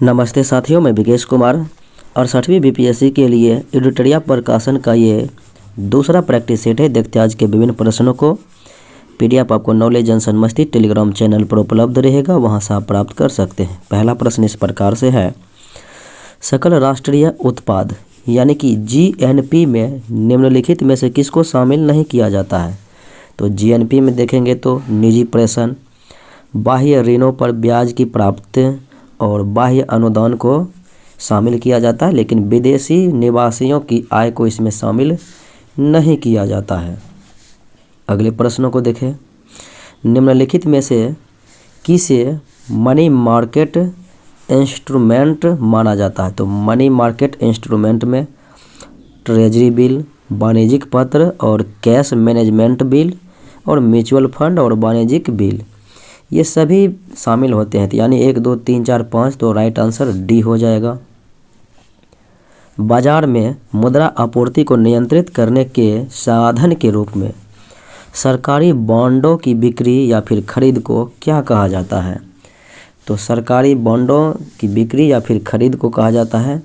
नमस्ते साथियों, मैं विकेश कुमार 68वीं बीपीएससी के लिए एडिटोरिया प्रकाशन का ये दूसरा प्रैक्टिस सेट है। देखते हैं आज के विभिन्न प्रश्नों को। पीडीएफ आपको नॉलेज जंक्शन मस्ती टेलीग्राम चैनल पर उपलब्ध रहेगा, वहां से आप प्राप्त कर सकते हैं। पहला प्रश्न इस प्रकार से है, सकल राष्ट्रीय उत्पाद यानी कि जीएनपी में निम्नलिखित में से किसको शामिल नहीं किया जाता है? तो जीएनपी में देखेंगे तो निजी प्रेषण, बाह्य ऋणों पर ब्याज की प्राप्ति और बाह्य अनुदान को शामिल किया जाता है, लेकिन विदेशी निवासियों की आय को इसमें शामिल नहीं किया जाता है। अगले प्रश्नों को देखें, निम्नलिखित में से किसे मनी मार्केट इंस्ट्रूमेंट माना जाता है? तो मनी मार्केट इंस्ट्रूमेंट में ट्रेजरी बिल, वाणिज्यिक पत्र और कैश मैनेजमेंट बिल और म्यूचुअल फंड और वाणिज्यिक बिल, ये सभी शामिल होते हैं। तो यानी 1, 2, 3, 4, 5, तो राइट आंसर डी हो जाएगा। बाजार में मुद्रा आपूर्ति को नियंत्रित करने के साधन के रूप में सरकारी बॉन्डों की बिक्री या फिर खरीद को क्या कहा जाता है? तो सरकारी बॉन्डों की बिक्री या फिर खरीद को कहा जाता है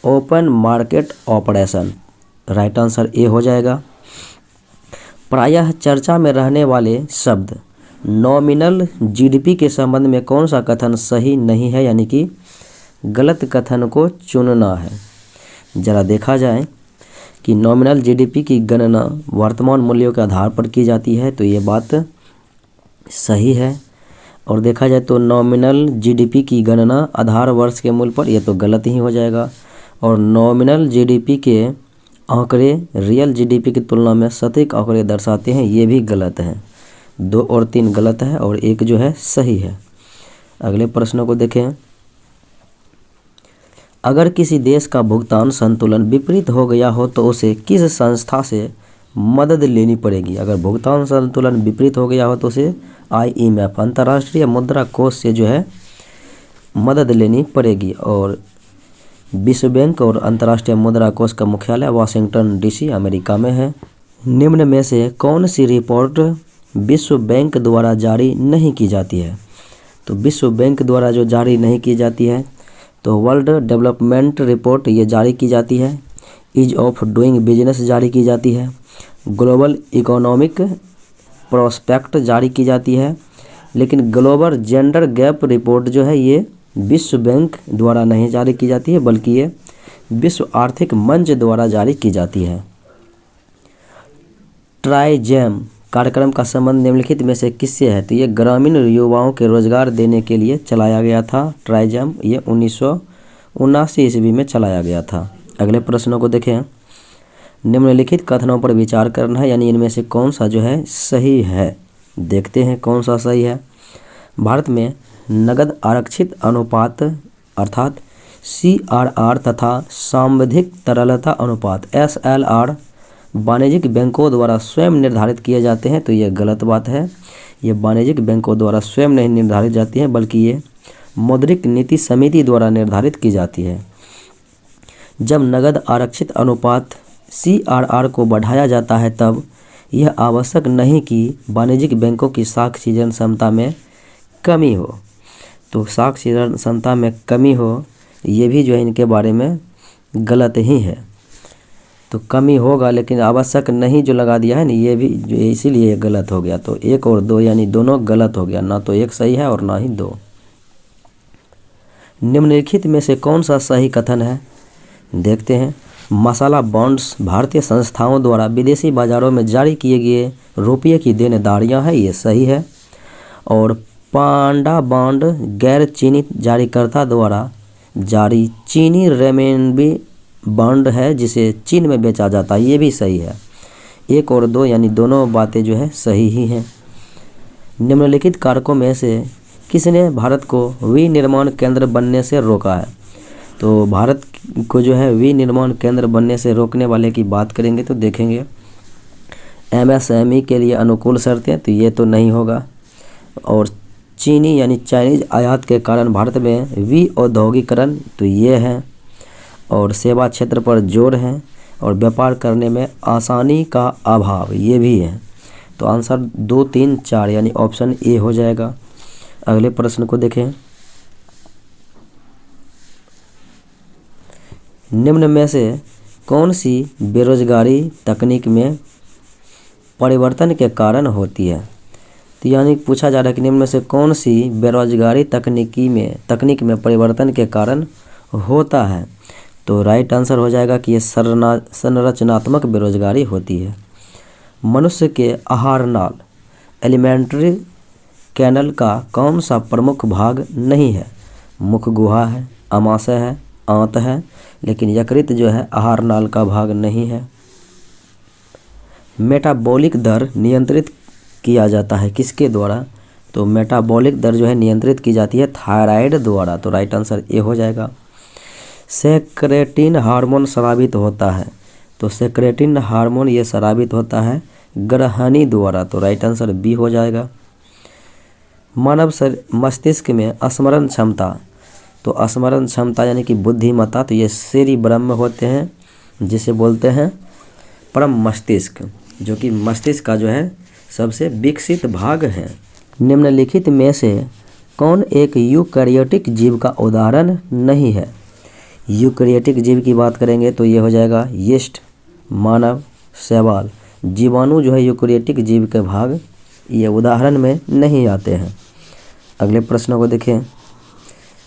open market operation. Right answer A हो जाएगा। प्रायः चर्चा में रहने वाले शब्द नॉमिनल जीडीपी के संबंध में कौन सा कथन सही नहीं है, यानी कि गलत कथन को चुनना है। ज़रा देखा जाए कि नॉमिनल जीडीपी की गणना वर्तमान मूल्यों के आधार पर की जाती है, तो ये बात सही है। और देखा जाए तो नॉमिनल जीडीपी की गणना आधार वर्ष के मूल्य पर, यह तो गलत ही हो जाएगा। और नॉमिनल जीडीपी के आंकड़े रियल जीडीपी की तुलना में सटीक आंकड़े दर्शाते हैं, ये भी गलत है। 2 और 3 गलत है और 1 जो है सही है। अगले प्रश्नों को देखें, अगर किसी देश का भुगतान संतुलन विपरीत हो गया हो तो उसे किस संस्था से मदद लेनी पड़ेगी? अगर भुगतान संतुलन विपरीत हो गया हो तो उसे IMF अंतर्राष्ट्रीय मुद्रा कोष से जो है मदद लेनी पड़ेगी। और विश्व बैंक और अंतर्राष्ट्रीय मुद्रा कोष का मुख्यालय वाशिंगटन DC अमेरिका में है। निम्न में से कौन सी रिपोर्ट विश्व बैंक द्वारा जारी नहीं की जाती है? तो विश्व बैंक द्वारा जो जारी नहीं की जाती है तो वर्ल्ड डेवलपमेंट रिपोर्ट ये जारी की जाती है, ईज ऑफ डूइंग बिजनेस जारी की जाती है, ग्लोबल इकोनॉमिक प्रोस्पेक्ट जारी की जाती है, लेकिन ग्लोबल जेंडर गैप रिपोर्ट जो है ये विश्व बैंक द्वारा नहीं जारी की जाती है, बल्कि ये विश्व आर्थिक मंच द्वारा जारी की जाती है। ट्राइजेम कार्यक्रम का संबंध निम्नलिखित में से किससे है? तो ये ग्रामीण युवाओं के रोजगार देने के लिए चलाया गया था। ट्राइजेम ये 1979 ईस्वी में चलाया गया था। अगले प्रश्नों को देखें, निम्नलिखित कथनों पर विचार करना है, यानी इनमें से कौन सा जो है सही है। देखते हैं कौन सा सही है। भारत में नगद आरक्षित अनुपात अर्थात CRR तथा सांविधिक तरलता अनुपात SLR वाणिज्यिक बैंकों द्वारा स्वयं निर्धारित किए जाते हैं, तो ये गलत बात है। ये वाणिज्यिक बैंकों द्वारा स्वयं नहीं निर्धारित जाती है, बल्कि ये मौद्रिक नीति समिति द्वारा निर्धारित की जाती है। जब नगद आरक्षित अनुपात CRR को बढ़ाया जाता है तब यह आवश्यक नहीं कि वाणिज्यिक बैंकों की साक्ष्य ऋण क्षमता में कमी हो। तो साक्ष्य ऋण क्षमता में कमी हो, ये भी जो है इनके बारे में गलत ही है। तो कमी होगा लेकिन आवश्यक नहीं जो लगा दिया है ना, ये भी जो इसीलिए गलत हो गया। तो 1 और 2 यानी दोनों गलत हो गया, ना तो 1 सही है और ना ही 2। निम्नलिखित में से कौन सा सही कथन है? देखते हैं। मसाला बॉन्ड्स भारतीय संस्थाओं द्वारा विदेशी बाजारों में जारी किए गए रुपये की देनदारियां हैं, ये सही है। और पांडा बॉन्ड गैर चीनी जारीकर्ता द्वारा जारी चीनी रेमेनबी बॉन्ड है जिसे चीन में बेचा जाता है, ये भी सही है। 1 और 2 यानी दोनों बातें जो है सही ही हैं। निम्नलिखित कारकों में से किसने भारत को विनिर्माण केंद्र बनने से रोका है? तो भारत को जो है विनिर्माण केंद्र बनने से रोकने वाले की बात करेंगे तो देखेंगे MSME के लिए अनुकूल शर्तें, तो ये तो नहीं होगा। और चीनी यानी चाइनीज आयात के कारण भारत में विऔद्योगिकरण, तो ये है। और सेवा क्षेत्र पर जोर है और व्यापार करने में आसानी का अभाव, ये भी है। तो आंसर 2, 3, 4 यानी ऑप्शन ए हो जाएगा। अगले प्रश्न को देखें। निम्न में से कौन सी बेरोजगारी तकनीक में परिवर्तन के कारण होती है? तो यानी पूछा जा रहा है कि निम्न में से कौन सी बेरोजगारी तकनीक में परिवर्तन के कारण होता है? तो राइट आंसर हो जाएगा कि ये संरचनात्मक बेरोजगारी होती है। मनुष्य के आहार नाल एलिमेंट्री कैनल का कौन सा प्रमुख भाग नहीं है? मुख गुहा है, आमाशय है, आंत है, लेकिन यकृत जो है आहार नाल का भाग नहीं है। मेटाबॉलिक दर नियंत्रित किया जाता है किसके द्वारा? तो मेटाबॉलिक दर जो है नियंत्रित की जाती है थायराइड द्वारा। तो राइट आंसर ए हो जाएगा। सेक्रेटिन हार्मोन स्रावित होता है, तो सेक्रेटिन हार्मोन ये स्रावित होता है ग्रहणी द्वारा। तो राइट आंसर बी हो जाएगा। मानव मस्तिष्क में स्मरण क्षमता, तो स्मरण क्षमता यानी कि बुद्धिमत्ता, तो ये सेरिब्रम में होते हैं, जिसे बोलते हैं परम मस्तिष्क, जो कि मस्तिष्क का जो है सबसे विकसित भाग है। निम्नलिखित में से कौन एक यूकैरियोटिक जीव का उदाहरण नहीं है? यूकैरियोटिक जीव की बात करेंगे तो ये हो जाएगा यीस्ट, मानव, शैवाल। जीवाणु जो है यूकैरियोटिक जीव के भाग ये उदाहरण में नहीं आते हैं। अगले प्रश्न को देखें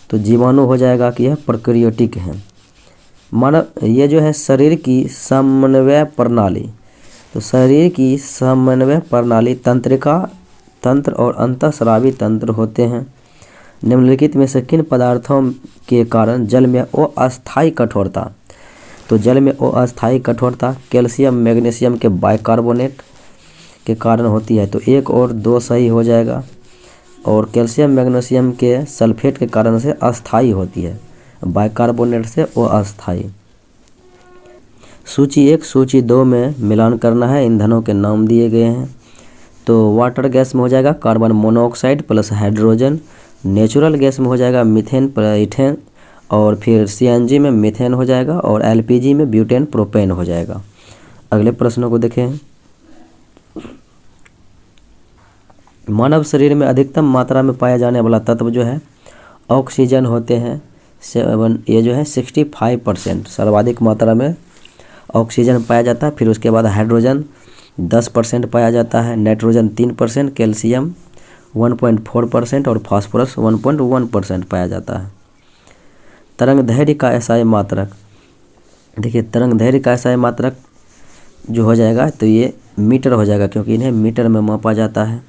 तो जीवाणु हो जाएगा कि यह प्रोकैरियोटिक है। मानव ये जो है शरीर की समन्वय प्रणाली, तो शरीर की समन्वय प्रणाली तंत्रिका तंत्र और अंतःस्रावी तंत्र होते हैं। निम्नलिखित में से किन पदार्थों के कारण जल में अस्थायी कठोरता? तो जल में अस्थायी कठोरता कैल्शियम मैग्नीशियम के बाइकार्बोनेट के कारण होती है। तो 1 और 2 सही हो जाएगा। और कैल्शियम मैग्नीशियम के सल्फेट के कारण से अस्थायी होती है, बाइकार्बोनेट से अस्थायी। सूची 1 सूची 2 में मिलान करना है। ईंधनों के नाम दिए गए हैं। तो वाटर गैस में हो जाएगा carbon monoxide plus hydrogen. Natural gas में हो जाएगा मीथेन प्लस ईथेन। और फिर सीएनजी में मीथेन हो जाएगा। और एलपीजी में ब्यूटेन प्रोपेन हो जाएगा। अगले प्रश्नों को देखें। मानव शरीर में अधिकतम मात्रा में पाया जाने वाला तत्व जो है ऑक्सीजन होते हैं। ये जो है 65% सर्वाधिक मात्रा में ऑक्सीजन पाया जाता है। फिर उसके बाद हाइड्रोजन 10% पाया जाता है, नाइट्रोजन 3%, कैल्शियम 1.4% और फास्फोरस 1.1% पाया जाता है। तरंग दैर्घ्य का एसआई मात्रक, देखिए तरंग दैर्घ्य का एसआई मात्रक जो हो जाएगा तो ये मीटर हो जाएगा, क्योंकि इन्हें मीटर में मापा जाता है।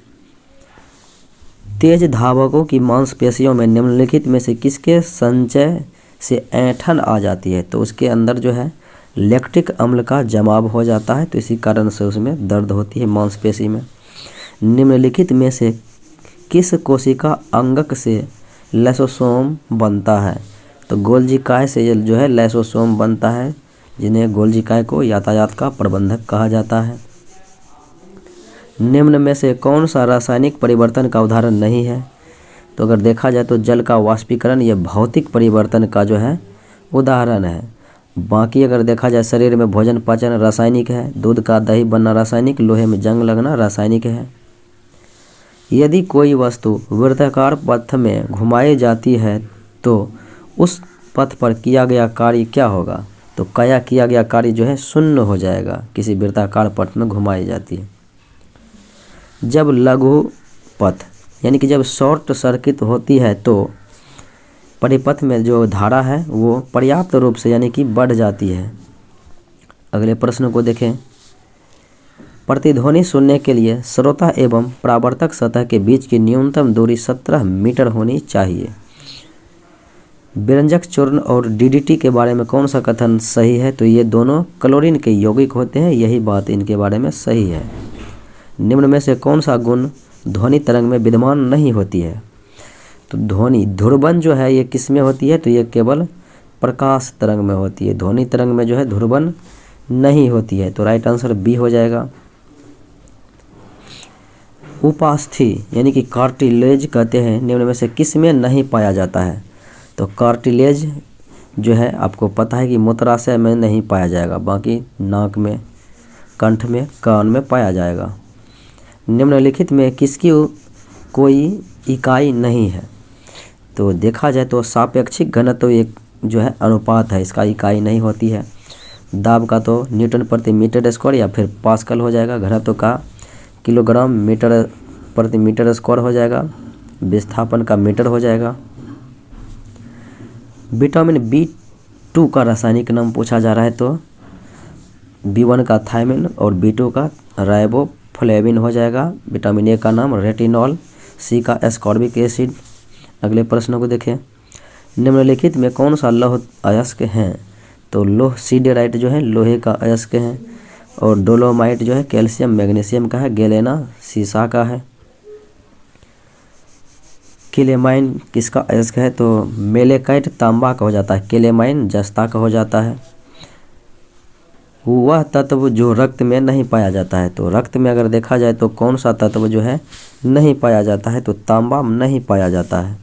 तेज धावकों की मांसपेशियों में निम्नलिखित में से किसके संचय से ऐंठन आ जाती है? तो उसके अंदर जो है लैक्टिक अम्ल का जमाव हो जाता है, तो इसी कारण से उसमें दर्द होती है मांसपेशी में। निम्नलिखित में से किस कोशिका अंगक से लाइसोसोम बनता है? तो गोल्जिकाय से जो है लाइसोसोम बनता है, जिन्हें गोल्जिकाय को यातायात का प्रबंधक कहा जाता है। निम्न में से कौन सा रासायनिक परिवर्तन का उदाहरण नहीं है? तो अगर देखा जाए तो जल का वाष्पीकरण ये भौतिक परिवर्तन का जो है उदाहरण है। बाकी अगर देखा जाए शरीर में भोजन पाचन रासायनिक है, दूध का दही बनना रासायनिक, लोहे में जंग लगना रासायनिक है। यदि कोई वस्तु वृत्ताकार पथ में घुमाई जाती है तो उस पथ पर किया गया कार्य क्या होगा? तो किया गया कार्य जो है शून्य हो जाएगा, किसी वृत्ताकार पथ में घुमाई जाती है। जब लघु पथ यानी कि जब शॉर्ट सर्किट होती है तो परिपथ में जो धारा है वो पर्याप्त रूप से यानी कि बढ़ जाती है। अगले प्रश्न को देखें। प्रतिध्वनि सुनने के लिए श्रोता एवं परावर्तक सतह के बीच की न्यूनतम दूरी 17 मीटर होनी चाहिए। व्यंजक चूर्ण और डीडीटी के बारे में कौन सा कथन सही है? तो ये दोनों क्लोरीन के यौगिक होते हैं, यही बात इनके बारे में सही है। निम्न में से कौन सा गुण ध्वनि तरंग में विद्यमान नहीं होती है? तो ध्वनि ध्रुवन जो है ये किस में होती है? तो ये केवल प्रकाश तरंग में होती है। ध्वनि तरंग में जो है ध्रुवन नहीं होती है। तो राइट आंसर बी हो जाएगा। उपास्थि यानी कि कार्टिलेज कहते हैं, निम्न में से किस में नहीं पाया जाता है? तो कार्टिलेज जो है आपको पता है कि मूत्राशय में नहीं पाया जाएगा, बाकी नाक में, कंठ में, कान में पाया जाएगा। निम्नलिखित में किसकी कोई इकाई नहीं है? तो देखा जाए तो सापेक्षिक घनत्व एक जो है अनुपात है, इसका इकाई नहीं होती है। दाब का तो न्यूटन प्रति मीटर स्क्वायर या फिर पास्कल हो जाएगा। घनत्व का किलोग्राम मीटर प्रति मीटर स्क्वायर हो जाएगा। विस्थापन का मीटर हो जाएगा। विटामिन B2 का रासायनिक नाम पूछा जा रहा है तो B1 का थायमिन और B2 का राइबोफ्लेविन हो जाएगा। विटामिन A का नाम रेटिनॉल, C का एस्कॉर्बिक एसिड। अगले प्रश्न को देखें, निम्नलिखित में कौन सा लौह अयस्क है? तो लोह सीडेराइट जो है लोहे का अयस्क है, और डोलोमाइट जो है कैल्शियम मैग्नीशियम का है, गैलेना सीसा का है। केलेमाइन किसका अयस्क है? तो मेलेकाइट तांबा का हो जाता है, केलेमाइन जस्ता का हो जाता है। वह तत्व जो रक्त में नहीं पाया जाता है, तो रक्त में अगर देखा जाए तो कौन सा तत्व जो है नहीं पाया जाता है? तो तांबा नहीं पाया जाता है।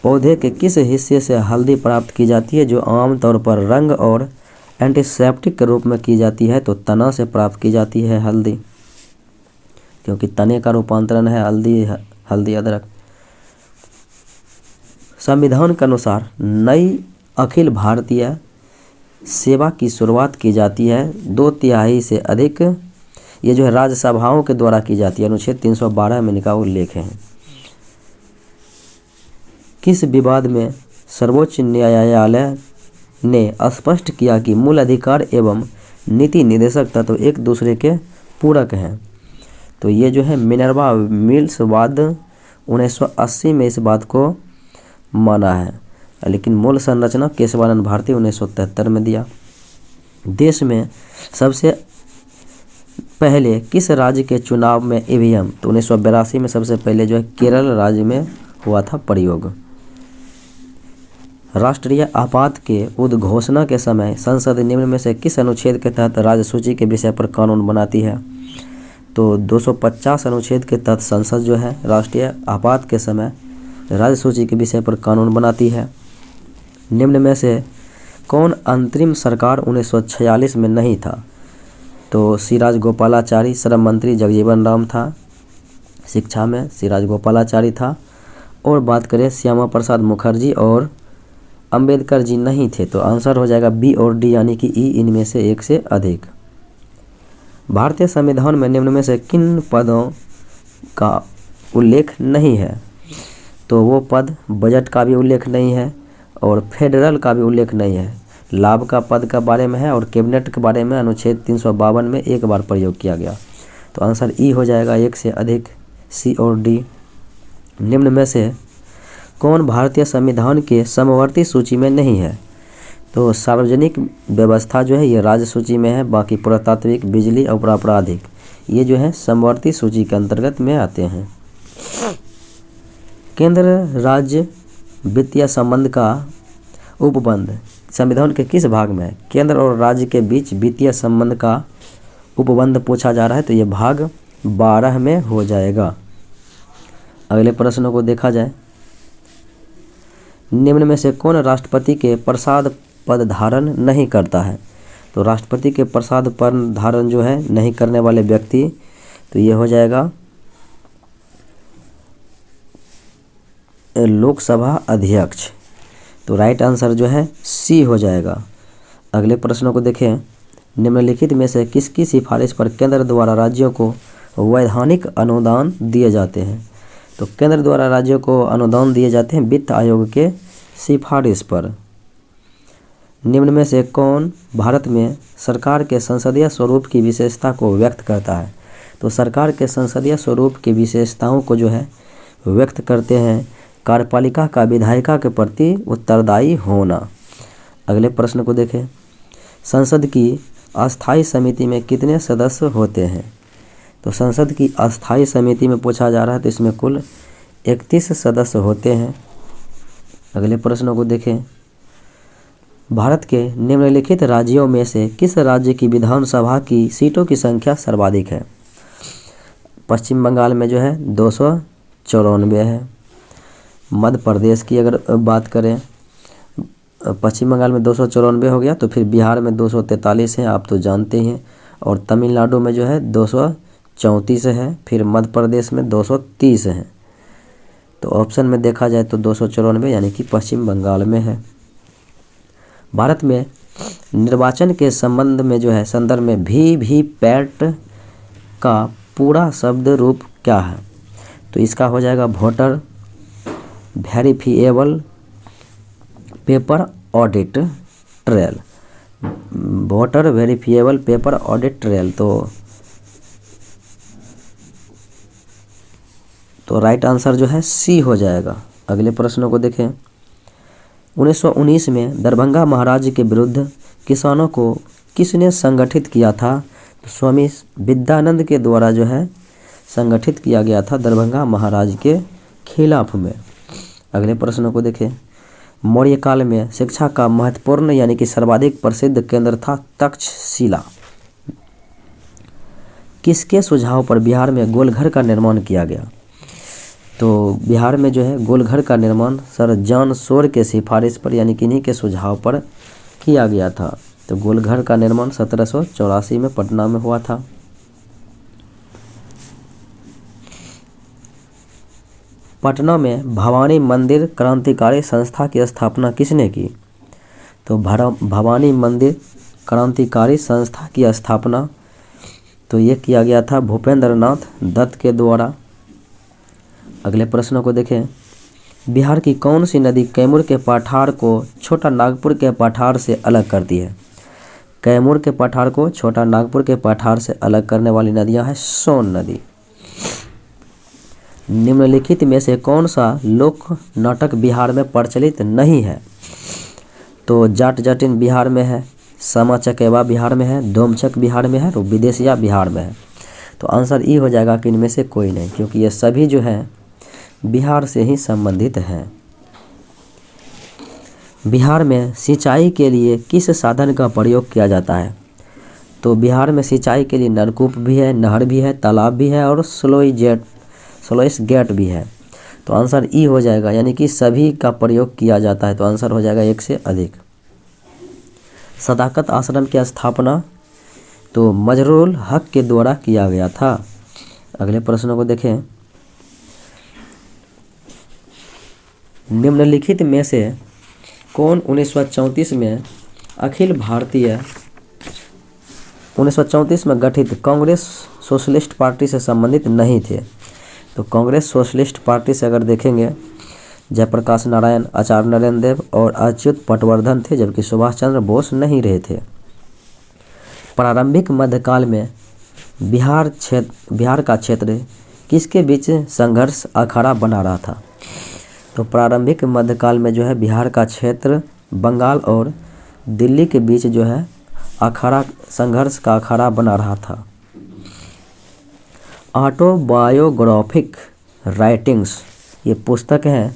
पौधे के किस हिस्से से हल्दी प्राप्त की जाती है जो आमतौर पर रंग और एंटीसेप्टिक के रूप में की जाती है? तो तना से प्राप्त की जाती है हल्दी, क्योंकि तने का रूपांतरण है हल्दी अदरक। संविधान के अनुसार नई अखिल भारतीय सेवा की शुरुआत की जाती है 2/3 से अधिक, ये जो है राज्यसभाओं के द्वारा की जाती है। अनुच्छेद 312 में इनका उल्लेख है। किस विवाद में सर्वोच्च न्यायालय ने स्पष्ट किया कि मूल अधिकार एवं नीति निर्देशक तत्व एक दूसरे के पूरक हैं? तो ये जो है मिनर्वा मिल्स वाद 1980 में इस बात को माना है, लेकिन मूल संरचना केशवानंद भारती 1973 में दिया। देश में सबसे पहले किस राज्य के चुनाव में ईवीएम? तो 1982 में सबसे पहले जो है केरल राज्य में हुआ था प्रयोग। राष्ट्रीय आपात के उद्घोषणा के समय संसद निम्न में से किस अनुच्छेद के तहत राज्य सूची के विषय पर कानून बनाती है? तो 250 अनुच्छेद के तहत संसद जो है राष्ट्रीय आपात के समय राज्य सूची के विषय पर कानून बनाती है। निम्न में से कौन अंतरिम सरकार 1946 में नहीं था? तो सी राजगोपालाचारी। श्रम मंत्री जगजीवन राम था। शिक्षा में सी राजगोपालाचारी था। और बात करें श्यामा प्रसाद मुखर्जी और अंबेडकर जी नहीं थे, तो आंसर हो जाएगा बी और डी यानी कि ई, इनमें से एक से अधिक। भारतीय संविधान में निम्न में से किन पदों का उल्लेख नहीं है? तो वो पद बजट का भी उल्लेख नहीं है और फेडरल का भी उल्लेख नहीं है। लाभ का पद के बारे में है और कैबिनेट के बारे में अनुच्छेद 352 में एक बार प्रयोग किया गया। तो आंसर ई हो जाएगा, एक से अधिक, सी और डी। निम्न में से कौन भारतीय संविधान के समवर्ती सूची में नहीं है? तो सार्वजनिक व्यवस्था जो है ये राज्य सूची में है, बाकी पुरातात्विक, बिजली और आपराधिक ये जो है समवर्ती सूची के अंतर्गत में आते हैं। केंद्र राज्य वित्तीय संबंध का उपबंध संविधान के किस भाग में है? केंद्र और राज्य के बीच वित्तीय संबंध का उपबंध पूछा जा रहा है, तो ये भाग 12 में हो जाएगा। अगले प्रश्न को देखा जाए, निम्न में से कौन राष्ट्रपति के प्रसाद पद धारण नहीं करता है? तो राष्ट्रपति के प्रसाद पद धारण जो है नहीं करने वाले व्यक्ति, तो ये हो जाएगा लोकसभा अध्यक्ष। तो राइट आंसर जो है सी हो जाएगा। अगले प्रश्नों को देखें, निम्नलिखित में से किसकी सिफारिश पर केंद्र द्वारा राज्यों को वैधानिक अनुदान दिए जाते हैं? तो केंद्र द्वारा राज्यों को अनुदान दिए जाते हैं वित्त आयोग के सिफारिश पर। निम्न में से कौन भारत में सरकार के संसदीय स्वरूप की विशेषता को व्यक्त करता है? तो सरकार के संसदीय स्वरूप की विशेषताओं को जो है व्यक्त करते हैं कार्यपालिका का विधायिका के प्रति उत्तरदायी होना। अगले प्रश्न को देखें, संसद की अस्थायी समिति में कितने सदस्य होते हैं? तो संसद की अस्थायी समिति में पूछा जा रहा है, तो इसमें कुल 31 सदस्य होते हैं। अगले प्रश्नों को देखें, भारत के निम्नलिखित राज्यों में से किस राज्य की विधानसभा की सीटों की संख्या सर्वाधिक है? पश्चिम बंगाल में जो है 294 है। मध्य प्रदेश की अगर बात करें, पश्चिम बंगाल में 294 हो गया, तो फिर बिहार में 243 है, आप तो जानते हैं, और तमिलनाडु में जो है 234 है, फिर मध्य प्रदेश में 230 है। तो ऑप्शन में देखा जाए तो 294 यानी कि पश्चिम बंगाल में है। भारत में निर्वाचन के संबंध में जो है संदर्भ में वीवीपैट का पूरा शब्द रूप क्या है? तो इसका हो जाएगा voter verifiable paper audit trail. Voter verifiable paper audit trail. तो राइट आंसर जो है सी हो जाएगा। अगले प्रश्नों को देखें। 1919 में दरभंगा महाराज के विरुद्ध किसानों को किसने संगठित किया था? तो स्वामी विद्यानंद के द्वारा जो है संगठित किया गया था दरभंगा महाराज के खिलाफ में। अगले प्रश्नों को देखें। मौर्य काल में शिक्षा का महत्वपूर्ण यानी कि सर्वाधिक प्रसिद्ध केंद्र था तक्षशिला। किसके सुझाव पर बिहार में गोलघर का निर्माण किया गया? तो बिहार में जो है गोलघर का निर्माण सर जॉन शोर के सिफारिश पर यानी कि इन्हीं के सुझाव पर किया गया था। तो गोलघर का निर्माण 1784 में पटना में हुआ था। पटना में भवानी मंदिर क्रांतिकारी संस्था की स्थापना किसने की? तो भवानी मंदिर क्रांतिकारी संस्था की स्थापना तो ये किया गया था भूपेंद्र नाथ दत्त के द्वारा। अगले प्रश्नों को देखें। बिहार की कौन सी नदी कैमूर के पठार को छोटा नागपुर के पठार से अलग करती है? कैमूर के पठार को छोटा नागपुर के पठार से अलग करने वाली नदियां हैं सोन नदी। निम्नलिखित में से कौन सा लोक नाटक बिहार में प्रचलित नहीं है? तो जाट जटिन बिहार में है, समा चकेवा बिहार में है, डोमचक बिहार में है और विदेशिया बिहार में है। तो आंसर ई हो जाएगा कि इनमें से कोई नहीं, क्योंकि ये सभी जो है बिहार से ही संबंधित हैं। बिहार में सिंचाई के लिए किस साधन का प्रयोग किया जाता है? तो बिहार में सिंचाई के लिए नलकूप भी है, नहर भी है, तालाब भी है और स्लुइस गेट भी है। तो आंसर ई हो जाएगा, यानी कि सभी का प्रयोग किया जाता है। तो आंसर हो जाएगा एक से अधिक। सदाकत आश्रम की स्थापना तो मजरूल हक के द्वारा किया गया था। अगले प्रश्नों को देखें। निम्नलिखित में से कौन 1934 में अखिल भारतीय 1934 में गठित कांग्रेस सोशलिस्ट पार्टी से संबंधित नहीं थे? तो कांग्रेस सोशलिस्ट पार्टी से अगर देखेंगे जयप्रकाश नारायण, आचार्य नरेंद्र देव और अच्युत पटवर्धन थे, जबकि सुभाष चंद्र बोस नहीं रहे थे। प्रारंभिक मध्यकाल में बिहार का क्षेत्र किसके बीच संघर्ष अखाड़ा बना रहा था? तो प्रारंभिक मध्यकाल में जो है बिहार का क्षेत्र बंगाल और दिल्ली के बीच जो है संघर्ष का अखाड़ा बना रहा था। ऑटोबायोग्राफिक राइटिंग्स ये पुस्तक है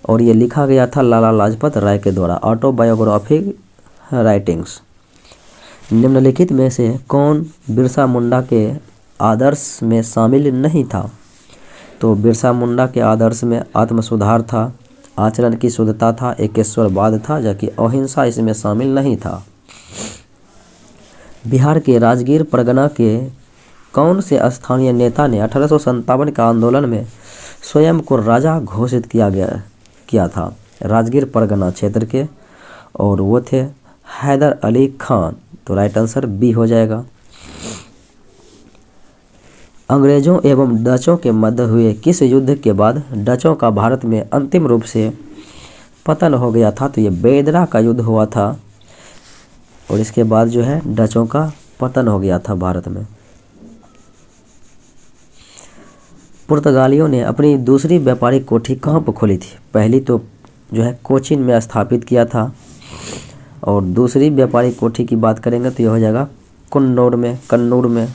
और ये लिखा गया था लाला लाजपत राय के द्वारा। ऑटोबायोग्राफिक राइटिंग्स। निम्नलिखित में से कौन बिरसा मुंडा के आदर्श में शामिल नहीं था? तो बिरसा मुंडा के आदर्श में आत्म सुधार था, आचरण की शुद्धता था, एकेश्वरवाद था, जबकि अहिंसा इसमें शामिल नहीं था। बिहार के राजगीर परगना के कौन से स्थानीय नेता ने 1857 के आंदोलन में स्वयं को राजा घोषित किया था? राजगीर परगना क्षेत्र के, और वो थे हैदर अली खान। तो राइट आंसर बी हो जाएगा। अंग्रेजों एवं डचों के मध्य हुए किस युद्ध के बाद डचों का भारत में अंतिम रूप से पतन हो गया था? तो ये बेदरा का युद्ध हुआ था और इसके बाद जो है डचों का पतन हो गया था भारत में। पुर्तगालियों ने अपनी दूसरी व्यापारिक कोठी कहाँ पर खोली थी? पहली तो जो है कोचीन में स्थापित किया था और दूसरी व्यापारिक कोठी की बात करेंगे तो यह हो जाएगा कन्नौर में।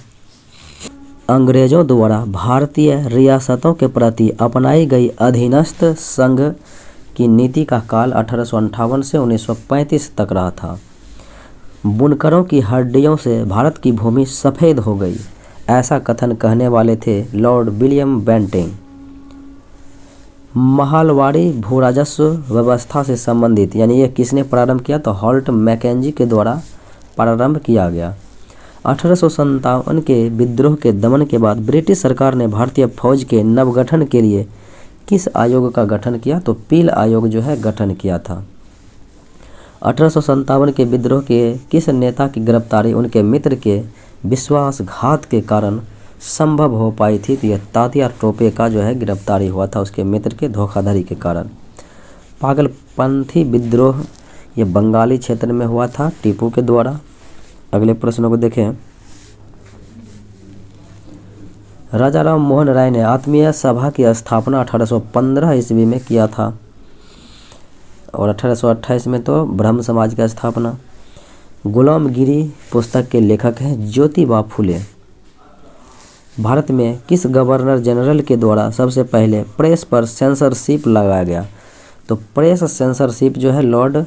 अंग्रेजों द्वारा भारतीय रियासतों के प्रति अपनाई गई अधीनस्थ संघ की नीति का काल 1858 से 1935 तक रहा था। बुनकरों की हड्डियों से भारत की भूमि सफ़ेद हो गई, ऐसा कथन कहने वाले थे लॉर्ड विलियम बेंटिंग। महालवाड़ी भूराजस्व व्यवस्था से संबंधित यानी ये किसने प्रारंभ किया? तो हॉल्ट मैकेंजी के द्वारा प्रारंभ किया गया। 1857 के विद्रोह के दमन के बाद ब्रिटिश सरकार ने भारतीय फौज के नवगठन के लिए किस आयोग का गठन किया? तो पील आयोग जो है गठन किया था। 1857 के विद्रोह के किस नेता की गिरफ्तारी उनके मित्र के विश्वासघात के कारण संभव हो पाई थी? तो यह तात्या टोपे का जो है गिरफ्तारी हुआ था उसके मित्र के धोखाधड़ी के कारण। पागलपंथी विद्रोह ये बंगाली क्षेत्र में हुआ था टीपू के द्वारा। अगले प्रश्नों को देखें। राजा राम मोहन राय ने आत्मीय सभा की स्थापना 1815 ईस्वी में किया था और 1828 में तो ब्रह्म समाज की स्थापना। गुलामगिरी पुस्तक के लेखक हैं ज्योतिबा फुले। भारत में किस गवर्नर जनरल के द्वारा सबसे पहले प्रेस पर सेंसरशिप लगाया गया? तो प्रेस सेंसरशिप जो है लॉर्ड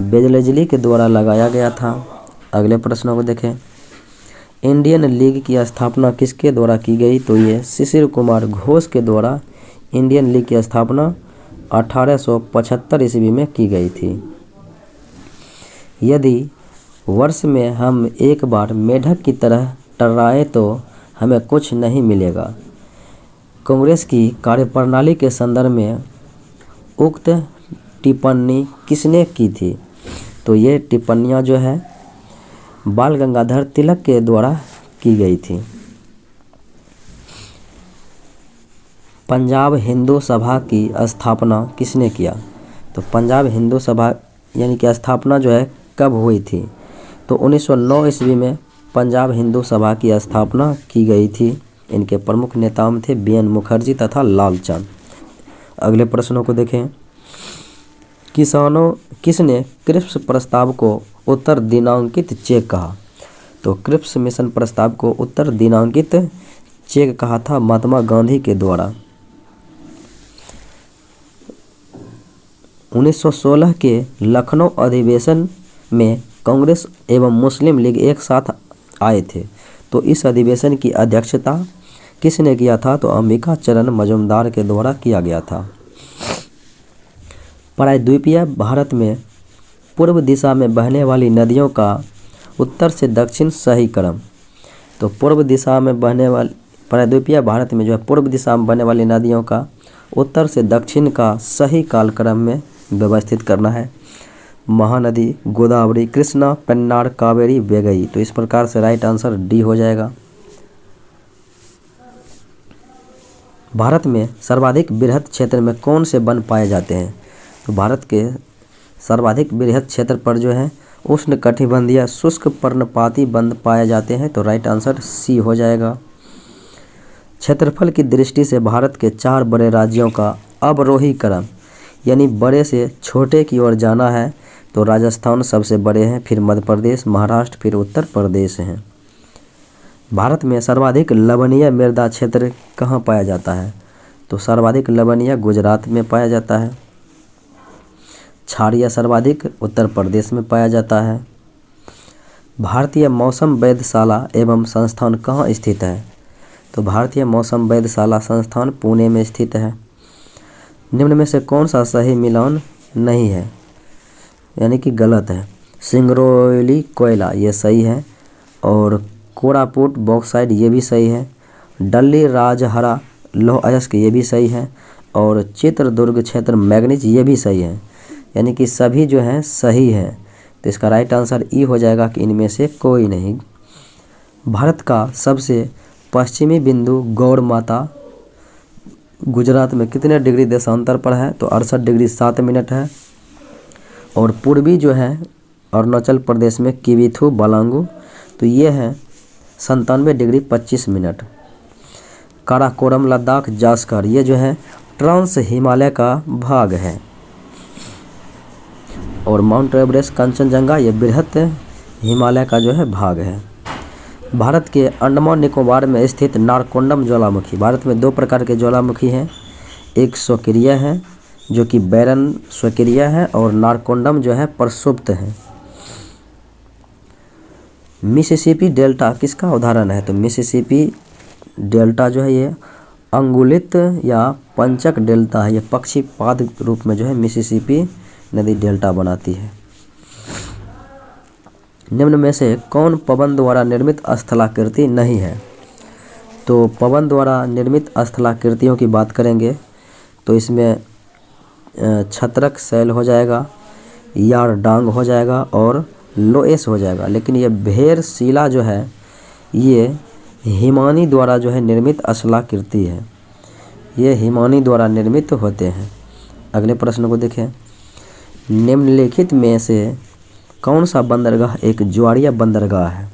बेजलेजली के द्वारा लगाया गया था। अगले प्रश्नों को देखें। इंडियन लीग की स्थापना किसके द्वारा की गई? तो ये शिशिर कुमार घोष के द्वारा इंडियन लीग की स्थापना 1875 ईस्वी में की गई थी। यदि वर्ष में हम एक बार मेढक की तरह टर्राए तो हमें कुछ नहीं मिलेगा। कांग्रेस की कार्यप्रणाली के संदर्भ में उक्त टिप्पणी किसने की थी? तो ये टिप्पणियाँ जो है बाल गंगाधर तिलक के द्वारा की गई थी। पंजाब हिंदू सभा की स्थापना किसने किया? तो पंजाब हिंदू सभा यानी कि स्थापना जो है कब हुई थी? तो 1909 ईस्वी में पंजाब हिंदू सभा की स्थापना की गई थी। इनके प्रमुख नेताओं थे बीएन मुखर्जी तथा लालचंद। अगले प्रश्नों को देखें। किसने क्रिप्स प्रस्ताव को उत्तर दिनांकित चेक कहा? तो क्रिप्स मिशन प्रस्ताव को उत्तर दिनांकित चेक कहा था महात्मा गांधी के द्वारा। 1916 के लखनऊ अधिवेशन में कांग्रेस एवं मुस्लिम लीग एक साथ आए थे। तो इस अधिवेशन की अध्यक्षता किसने किया था? तो अंबिका चरण मजूमदार के द्वारा किया गया था। प्रायद्वीपीय भारत में पूर्व दिशा में बहने वाली नदियों का उत्तर से दक्षिण सही क्रम। तो पूर्व दिशा में बहने वाली प्रायद्वीपीय भारत में जो है पूर्व दिशा में बहने वाली नदियों का उत्तर से दक्षिण का सही कालक्रम में व्यवस्थित करना है। महानदी गोदावरी कृष्णा पेन्नार कावेरी वेगई। तो इस प्रकार से राइट आंसर डी हो जाएगा। भारत में सर्वाधिक बृहद क्षेत्र में कौन से वन पाए जाते हैं? तो भारत के सर्वाधिक बृहद क्षेत्र पर जो है उष्ण कटिबंधीय शुष्क पर्णपाती वन पाए जाते हैं। तो राइट आंसर सी हो जाएगा। क्षेत्रफल की दृष्टि से भारत के 4 बड़े राज्यों का अवरोही क्रम यानी बड़े से छोटे की ओर जाना है। तो राजस्थान सबसे बड़े हैं, फिर मध्य प्रदेश, महाराष्ट्र, फिर उत्तर प्रदेश हैं। भारत में सर्वाधिक लवणीय मृदा क्षेत्र कहाँ पाया जाता है? तो सर्वाधिक लवणीय गुजरात में पाया जाता है। क्षारीय सर्वाधिक उत्तर प्रदेश में पाया जाता है। भारतीय मौसम वेधशाला एवं संस्थान कहाँ स्थित है? तो भारतीय मौसम वेधशाला संस्थान पुणे में स्थित है। निम्न में से कौन सा सही मिलान नहीं है यानी कि गलत है? सिंगरौली कोयला ये सही है और कोरापुट बॉक्साइड ये भी सही है। डल्ली राजहरा लौह अयस्क ये भी सही है और चित्रदुर्ग क्षेत्र मैग्नीज ये भी सही है। यानी कि सभी जो हैं सही है। तो इसका राइट आंसर ई हो जाएगा कि इनमें से कोई नहीं। भारत का सबसे पश्चिमी बिंदु गौड़ माता गुजरात में कितने डिग्री देशांतर पर है? तो 68 डिग्री 7 मिनट है। और पूर्वी जो है अरुणाचल प्रदेश में किविथु बालांगू तो ये है 97 डिग्री 25 मिनट। काराकोरम लद्दाख जास्कर ये जो है ट्रांस हिमालय का भाग है। और माउंट एवरेस्ट कंचनजंगा ये बृहत हिमालय का जो है भाग है। भारत के अंडमान निकोबार में स्थित नारकोंडम ज्वालामुखी। भारत में 2 प्रकार के ज्वालामुखी हैं, एक स्वक्रिय है जो कि बैरन स्वक्रिय है और नारकोंडम जो है प्रसुप्त है। मिसिसिपी डेल्टा किसका उदाहरण है? तो मिसिसिपी डेल्टा जो है ये अंगुलित या पंचक डेल्टा है। ये पक्षीपाद रूप में जो है मिसिसिपी नदी डेल्टा बनाती है। निम्न में से कौन पवन द्वारा निर्मित स्थलाकृति नहीं है? तो पवन द्वारा निर्मित स्थलाकृतियों की बात करेंगे तो इसमें छत्रक शैल हो जाएगा, यारडांग हो जाएगा और लोएस हो जाएगा। लेकिन ये भेरशिला जो है ये हिमानी द्वारा जो है निर्मित अशलाकृति है, ये हिमानी द्वारा निर्मित होते हैं। अगले प्रश्न को देखें, निम्नलिखित में से कौन सा बंदरगाह एक ज्वारीय बंदरगाह है?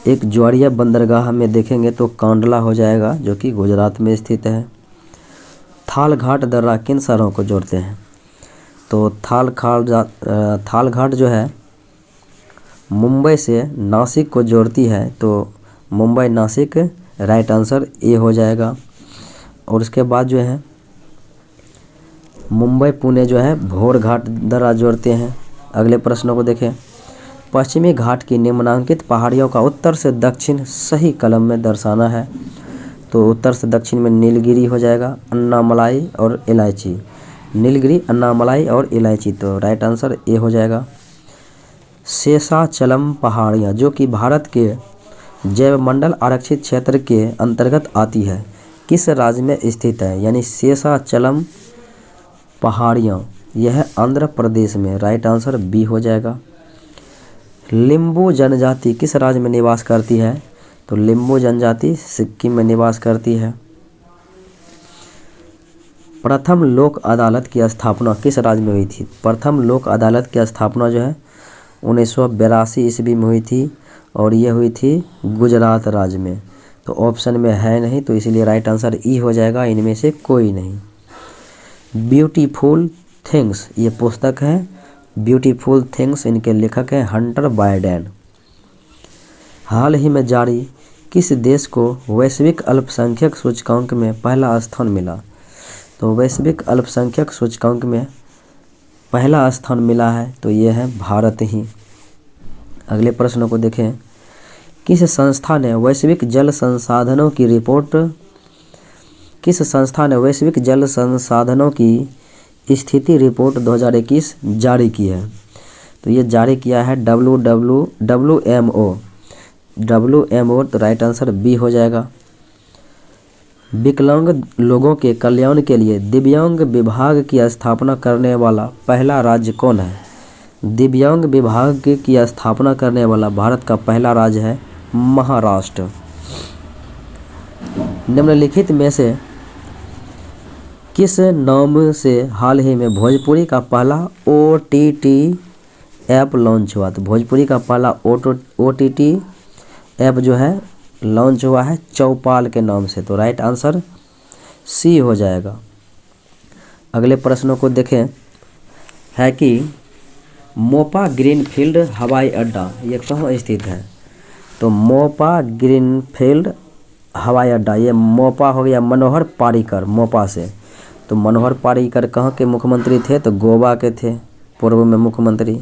एक ज्वारीय बंदरगाह में देखेंगे तो कांडला हो जाएगा जो कि गुजरात में स्थित है। थालघाट दर्रा किन शहरों को जोड़ते हैं? तो थालघाट जो है मुंबई से नासिक को जोड़ती है, तो Mumbai Nashik right answer A हो जाएगा। और उसके बाद जो है मुंबई पुणे जो है भोरघाट दर्रा जोड़ते हैं। अगले प्रश्नों को देखें, पश्चिमी घाट की निम्नांकित पहाड़ियों का उत्तर से दक्षिण सही कलम में दर्शाना है। तो उत्तर से दक्षिण में नीलगिरी हो जाएगा, अन्नामलाई और इलायची। नीलगिरी, अन्नामलाई और इलायची, तो राइट आंसर ए हो जाएगा। शेषाचलम पहाड़ियाँ जो कि भारत के जैवमंडल आरक्षित क्षेत्र के अंतर्गत आती है, किस राज्य में स्थित है? यानी शेषाचलम पहाड़ियाँ यह आंध्र प्रदेश में, राइट आंसर बी हो जाएगा। लिम्बू जनजाति किस राज्य में निवास करती है? तो लिम्बू जनजाति सिक्किम में निवास करती है। प्रथम लोक अदालत की स्थापना किस राज्य में हुई थी? प्रथम लोक अदालत की स्थापना जो है 1982 ईस्वी में हुई थी और ये हुई थी गुजरात राज्य में। तो ऑप्शन में है नहीं, तो इसीलिए राइट आंसर ई हो जाएगा, इनमें से कोई नहीं। ब्यूटीफुल थिंग्स ये पुस्तक है, ब्यूटीफुल थिंग्स, इनके लेखक हैं हंटर बाइडेन। हाल ही में जारी किस देश को वैश्विक अल्पसंख्यक सूचकांक में पहला स्थान मिला? तो वैश्विक अल्पसंख्यक सूचकांक में पहला स्थान मिला है, तो ये है भारत ही। अगले प्रश्नों को देखें, किस संस्था ने वैश्विक जल संसाधनों की रिपोर्ट, किस संस्था ने वैश्विक जल संसाधनों की स्थिति रिपोर्ट 2021 जारी की है? तो ये जारी किया है WMO, तो राइट आंसर बी हो जाएगा। विकलांग लोगों के कल्याण के लिए दिव्यांग विभाग की स्थापना करने वाला पहला राज्य कौन है? दिव्यांग विभाग की स्थापना करने वाला भारत का पहला राज्य है महाराष्ट्र। निम्नलिखित में से किस नाम से हाल ही में भोजपुरी का पहला OTT ऐप लॉन्च हुआ? तो भोजपुरी का पहला OTT ऐप जो है लॉन्च हुआ है चौपाल के नाम से, तो राइट आंसर सी हो जाएगा। अगले प्रश्नों को देखें, है कि मोपा ग्रीनफील्ड हवाई अड्डा ये कहाँ स्थित है? तो मोपा ग्रीनफील्ड हवाई अड्डा, ये मोपा हो गया मनोहर पारीकर, मोपा से। तो मनोहर पारीकर कहाँ के मुख्यमंत्री थे? तो गोवा के थे, पूर्व में मुख्यमंत्री।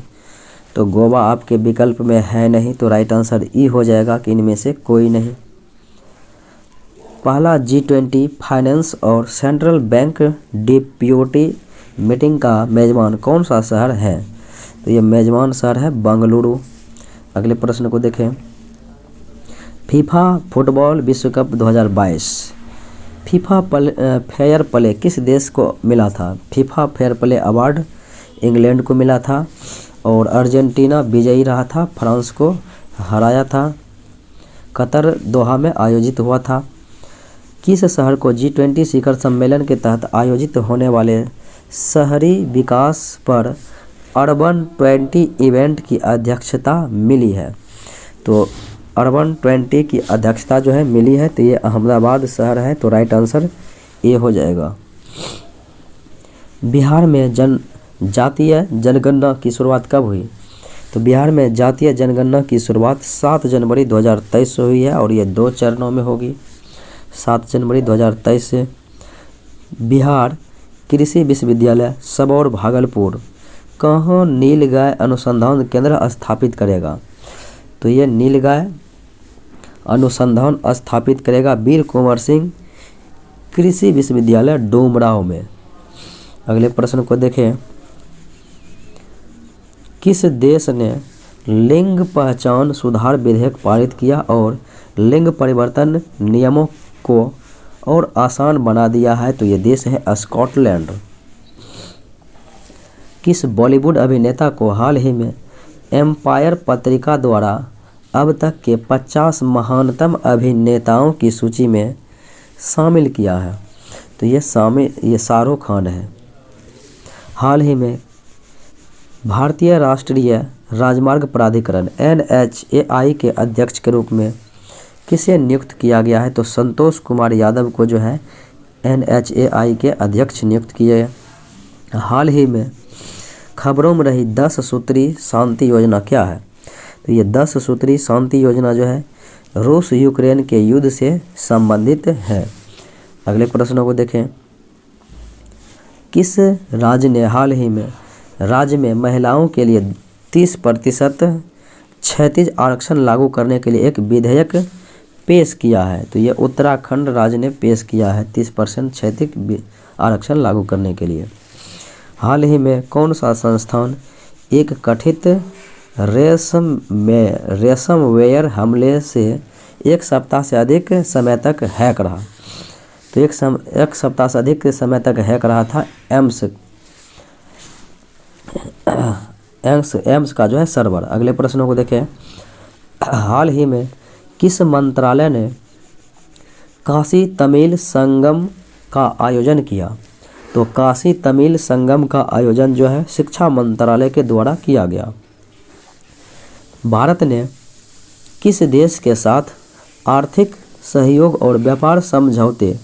तो गोवा आपके विकल्प में है नहीं, तो राइट आंसर ई हो जाएगा कि इनमें से कोई नहीं। पहला G20 फाइनेंस और सेंट्रल बैंक डिप्यूटी मीटिंग का मेजबान कौन सा शहर है? तो ये मेजबान शहर है बेंगलुरु। अगले प्रश्न को देखें, फीफा फुटबॉल विश्व कप 2022 फीफा फेयर प्ले किस देश को मिला था? FIFA fair play award England को मिला था और अर्जेंटीना विजयी रहा था, फ्रांस को हराया था। कतर दोहा में आयोजित हुआ था। किस शहर को G20 शिखर सम्मेलन के तहत आयोजित होने वाले शहरी विकास पर अर्बन 20 इवेंट की अध्यक्षता मिली है? तो अर्बन 20 की अध्यक्षता जो है मिली है, तो ये अहमदाबाद शहर है, तो राइट आंसर ए हो जाएगा। बिहार में जातीय जनगणना की शुरुआत कब हुई? तो बिहार में जातीय जनगणना की शुरुआत 7 जनवरी 2023 से हुई है और ये 2 चरणों में होगी। 7 जनवरी 2023 से। बिहार कृषि विश्वविद्यालय सबौर भागलपुर कहाँ नीलगाय अनुसंधान केंद्र स्थापित करेगा? तो ये नीलगाय अनुसंधान स्थापित करेगा वीर कुंवर सिंह कृषि विश्वविद्यालय डोमराव में। अगले प्रश्न को देखें, किस देश ने लिंग पहचान सुधार विधेयक पारित किया और लिंग परिवर्तन नियमों को और आसान बना दिया है? तो ये देश है स्कॉटलैंड। किस बॉलीवुड अभिनेता को हाल ही में एम्पायर पत्रिका द्वारा अब तक के 50 महानतम अभिनेताओं की सूची में शामिल किया है? तो ये शाहरुख खान है। हाल ही में भारतीय राष्ट्रीय राजमार्ग प्राधिकरण NHAI के अध्यक्ष के रूप में किसे नियुक्त किया गया है? तो संतोष कुमार यादव को जो है NHAI के अध्यक्ष नियुक्त किए। हाल ही में खबरों में रही 10 सूत्री शांति योजना क्या है? तो ये 10 सूत्री शांति योजना जो है रूस यूक्रेन के युद्ध से संबंधित है। अगले प्रश्नों को देखें। किस राज्य ने हाल ही में राज्य में महिलाओं के लिए 30% क्षैतिज आरक्षण लागू करने के लिए एक विधेयक पेश किया है? तो ये उत्तराखंड राज्य ने पेश किया है 30% क्षैतिज आरक्षण लागू करने के लिए। हाल ही में कौन सा संस्थान एक कथित रेसमवेयर हमले से एक सप्ताह से अधिक समय तक हैक रहा? तो एक सप्ताह से अधिक समय तक हैक रहा था एम्स का जो है सर्वर। अगले प्रश्नों को देखें। हाल ही में किस मंत्रालय ने काशी तमिल संगम का आयोजन किया? तो काशी तमिल संगम का आयोजन जो है शिक्षा मंत्रालय के द्वारा किया गया। भारत ने किस देश के साथ आर्थिक सहयोग और व्यापार समझौते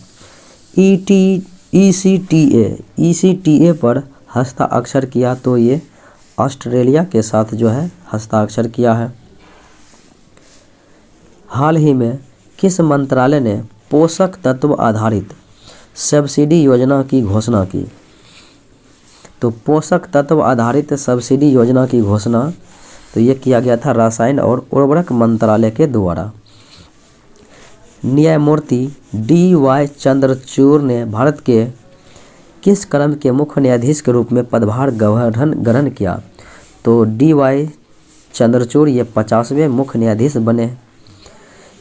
ECTA पर हस्ताक्षर किया? तो ये ऑस्ट्रेलिया के साथ जो है हस्ताक्षर किया है। हाल ही में किस मंत्रालय ने पोषक तत्व आधारित सब्सिडी योजना की घोषणा की? तो पोषक तत्व आधारित सब्सिडी योजना की घोषणा तो ये किया गया था रसायन और उर्वरक मंत्रालय के द्वारा। न्यायमूर्ति DY चंद्रचूड़ ने भारत के किस क्रम के मुख्य न्यायाधीश के रूप में पदभार ग्रहण किया? तो DY चंद्रचूड़ ये 50वें मुख्य न्यायाधीश बने।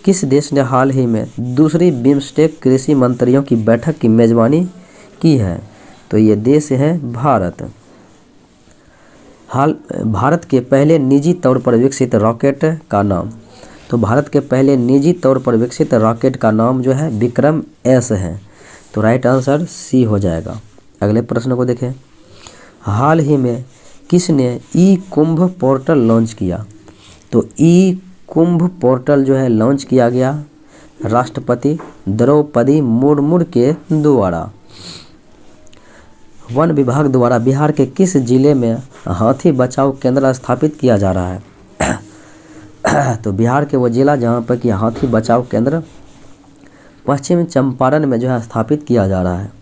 किस देश ने हाल ही में दूसरी बिम्स्टेक कृषि मंत्रियों की बैठक की मेजबानी की है? तो ये देश है भारत। भारत के पहले निजी तौर पर विकसित रॉकेट का नाम? तो भारत के पहले निजी तौर पर विकसित रॉकेट का नाम जो है विक्रम S है। तो राइट आंसर C हो जाएगा। अगले प्रश्न को देखें। हाल ही में किसने ई-कुंभ पोर्टल लॉन्च किया? तो ई-कुंभ पोर्टल जो है लॉन्च किया गया राष्ट्रपति द्रौपदी मुर्मू के द्वारा। वन विभाग द्वारा बिहार के किस जिले में हाथी बचाव केंद्र स्थापित किया जा रहा है? तो बिहार के वो जिला जहाँ पर कि हाथी बचाव केंद्र पश्चिम चंपारण में जो है स्थापित किया जा रहा है।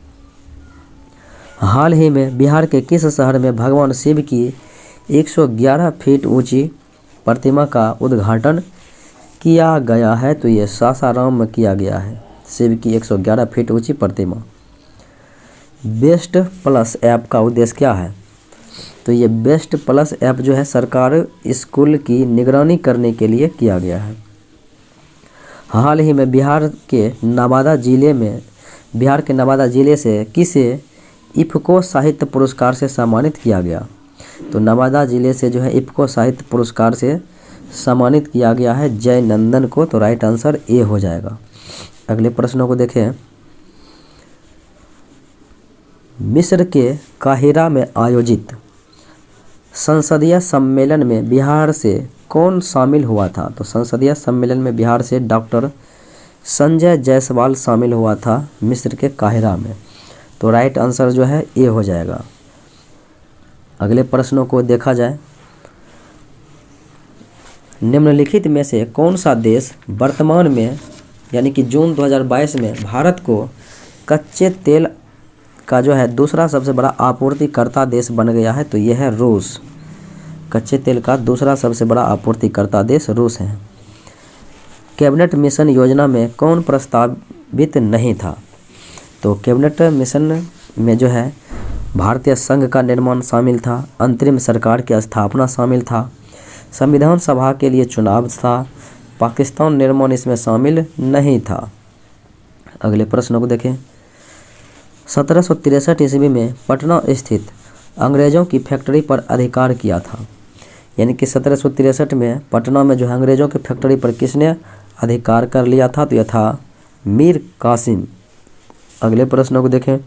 हाल ही में बिहार के किस शहर में भगवान शिव की 111 फीट ऊंची प्रतिमा का उद्घाटन किया गया है? तो ये सासाराम में किया गया है शिव की 111 फीट ऊंची प्रतिमा। बेस्ट प्लस ऐप का उद्देश्य क्या है? तो ये बेस्ट प्लस ऐप जो है सरकार स्कूल की निगरानी करने के लिए किया गया है। हाल ही में बिहार के नवादा जिले से किसे इफ्को साहित्य पुरस्कार से सम्मानित किया गया? तो नवादा जिले से जो है इफ्को साहित्य पुरस्कार से सम्मानित किया गया है जय नंदन को। तो राइट आंसर ए हो जाएगा। अगले प्रश्नों को देखें। मिस्र के काहिरा में आयोजित संसदीय सम्मेलन में बिहार से कौन शामिल हुआ था? तो संसदीय सम्मेलन में बिहार से डॉक्टर संजय जायसवाल शामिल हुआ था मिस्र के काहिरा में। तो राइट आंसर जो है ए हो जाएगा। अगले प्रश्नों को देखा जाए। निम्नलिखित में से कौन सा देश वर्तमान में यानी कि जून 2022 में भारत को कच्चे तेल का जो है दूसरा सबसे बड़ा आपूर्तिकर्ता देश बन गया है? तो यह है रूस। कच्चे तेल का दूसरा सबसे बड़ा आपूर्तिकर्ता देश रूस है। कैबिनेट मिशन योजना में कौन प्रस्तावित नहीं था? तो कैबिनेट मिशन में जो है भारतीय संघ का निर्माण शामिल था, अंतरिम सरकार की स्थापना शामिल था, संविधान सभा के लिए चुनाव था, पाकिस्तान निर्माण इसमें शामिल नहीं था। अगले प्रश्न को देखें। 1763 ईस्वी में पटना स्थित अंग्रेज़ों की फैक्ट्री पर अधिकार किया था। यानी कि 1763 में पटना में जो है अंग्रेज़ों की फैक्ट्री पर किसने अधिकार कर लिया था? तो यह था मीर कासिम। अगले प्रश्न को देखें।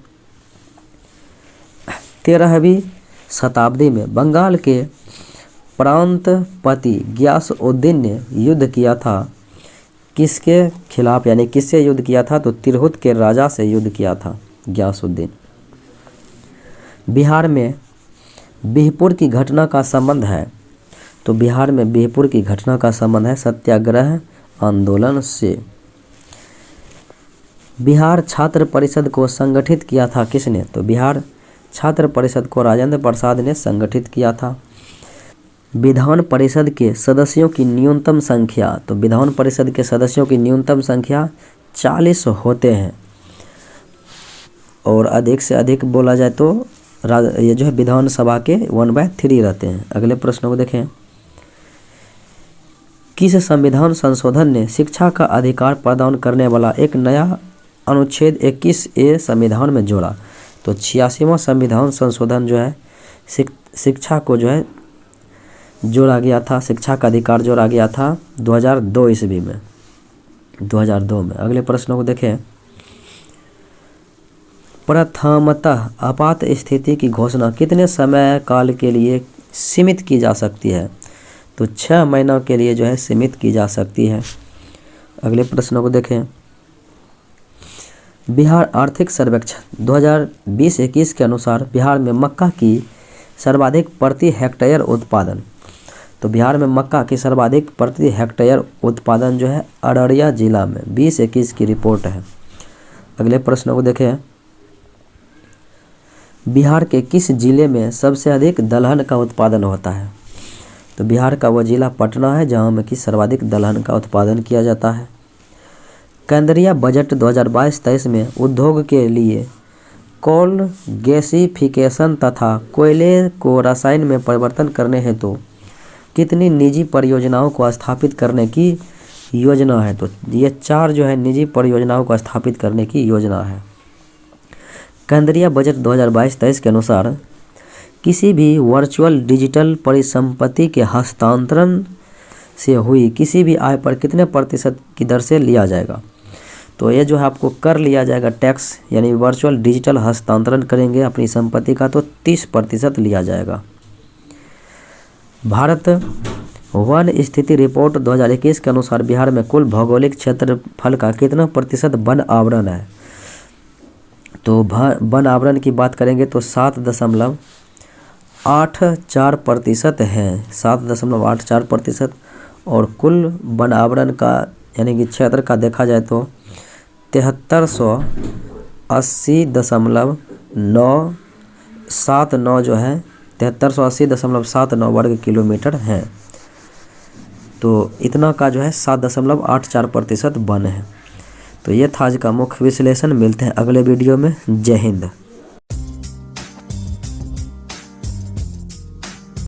13वीं शताब्दी में बंगाल के प्रांतपति गियासउद्दीन ने युद्ध किया था। किसके खिलाफ, यानी किससे युद्ध किया था? तो तिरहुत के राजा से युद्ध किया था गियासउद्दीन। बिहार में बिहपुर की घटना का संबंध है। तो बिहार में बिहपुर की घटना का संबंध है सत्याग्रह आंदोलन से। बिहार छात्र परिषद को संगठित किया था किसने? तो बिहार छात्र परिषद को राजेंद्र प्रसाद ने संगठित किया था। विधान परिषद के सदस्यों की न्यूनतम संख्या, तो विधान परिषद के सदस्यों की न्यूनतम संख्या 40 होते हैं और अधिक से अधिक बोला जाए तो ये जो है विधानसभा के 1/3 रहते हैं। अगले प्रश्न को देखें। किस संविधान संशोधन ने शिक्षा का अधिकार प्रदान करने वाला एक नया अनुच्छेद 21A संविधान में जोड़ा? तो 86वां संविधान संशोधन जो है शिक्षा को जो है जोड़ा गया था, शिक्षा का अधिकार जोड़ा गया था 2002 ईस्वी में, 2002 में। अगले प्रश्नों को देखें। प्रथमतः आपात स्थिति की घोषणा कितने समय काल के लिए सीमित की जा सकती है? तो 6 महीनों के लिए जो है सीमित की जा सकती है। अगले प्रश्नों को देखें। बिहार आर्थिक सर्वेक्षण 2020-21 के अनुसार बिहार में मक्का की सर्वाधिक प्रति हेक्टेयर उत्पादन, तो बिहार में मक्का की सर्वाधिक प्रति हेक्टेयर उत्पादन जो है अररिया जिला में 20-21 की रिपोर्ट है। अगले प्रश्न को देखें। बिहार के किस जिले में सबसे अधिक दलहन का उत्पादन होता है? तो बिहार का वह जिला पटना है जहां में कि सर्वाधिक दलहन का उत्पादन किया जाता है। केंद्रीय बजट 2022-23 में उद्योग के लिए कोल गैसिफिकेशन तथा कोयले को रसायन में परिवर्तन करने हेतु कितनी निजी परियोजनाओं को स्थापित करने की योजना है? तो ये 4 जो है निजी परियोजनाओं को स्थापित करने की योजना है। केंद्रीय बजट 2022-23 के अनुसार किसी भी वर्चुअल डिजिटल परिसंपत्ति के हस्तांतरण से हुई किसी भी आय पर कितने प्रतिशत की दर से लिया जाएगा? तो ये जो है आपको कर लिया जाएगा टैक्स, यानी वर्चुअल डिजिटल हस्तांतरण करेंगे अपनी संपत्ति का तो 30% लिया जाएगा। भारत वन स्थिति रिपोर्ट 2021 के अनुसार बिहार में कुल भौगोलिक क्षेत्रफल का कितना प्रतिशत वन आवरण है? तो वन आवरण की बात करेंगे तो 7.84% है, 7.84%। और कुल वन आवरण का यानी कि क्षेत्र का देखा जाए तो 7380.979 जो है 7380.79 वर्ग किलोमीटर है। तो इतना का जो है 7.84% वन है। तो ये था आज का मुख्य विश्लेषण। मिलते हैं अगले वीडियो में। जय हिंद।